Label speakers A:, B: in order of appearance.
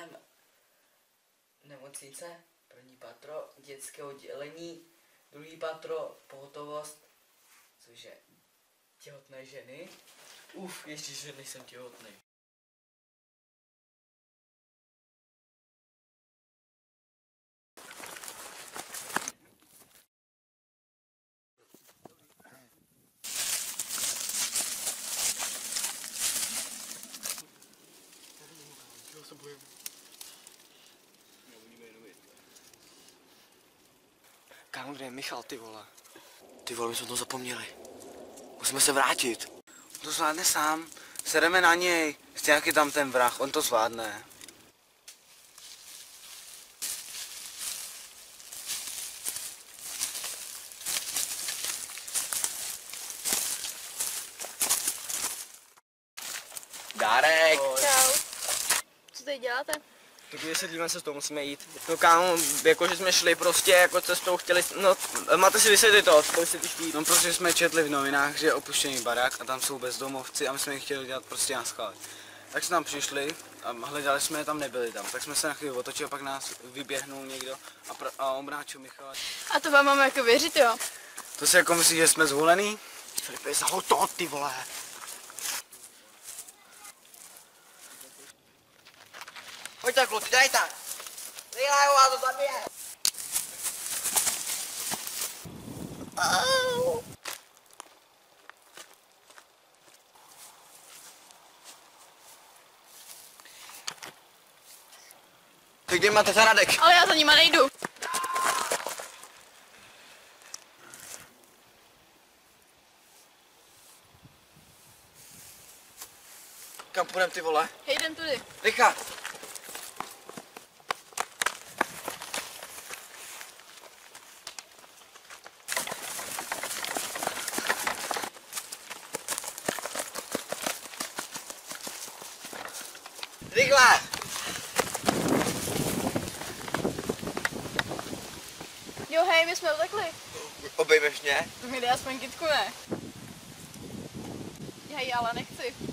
A: jsem nemocnice, první patro, dětské oddělení, druhý patro, pohotovost, což je těhotné ženy. Ještě že nejsem těhotný.
B: Já se bojím.
C: Kámo, kde je Michal, ty vole? Ty vole, my jsme to zapomněli. Musíme se vrátit. On to zvládne sám. Sedeme na něj. Jste jaký tam ten vrah, on to zvládne. Dárek!
D: Čau. Co tady děláte?
C: Tak vysvětlíme se, to musíme jít. No kámo, jakože jsme šli prostě jako cestou, chtěli, no máte si vysvětlit to vysvětlíš ty. No prostě jsme četli v novinách, že je opuštěný barák a tam jsou bezdomovci a my jsme je chtěli dělat prostě na schvál. Tak jsme tam přišli a hledali jsme je, tam nebyli tam. Tak jsme se na chvíli otočili a pak nás vyběhnul někdo a obráčil Michala.
D: A to vám máme jako věřit, jo?
C: To si jako myslíš, že jsme zvolený? Filipe, zahoj to, ty vole!
A: Pojď tak, kluci, daj tak! Rychle, vás to zabije!
C: Tak kde máte Radek?
D: Ale já za nima nejdu.
C: Kam půjdem, ty vole?
D: Hej, jdem tudy.
C: Rychle! Rychle!
D: Jo, hej, my jsme utekli.
C: Obejmeš mě?
D: To mi dej aspoň kytku, ne? Hej, ale nechci.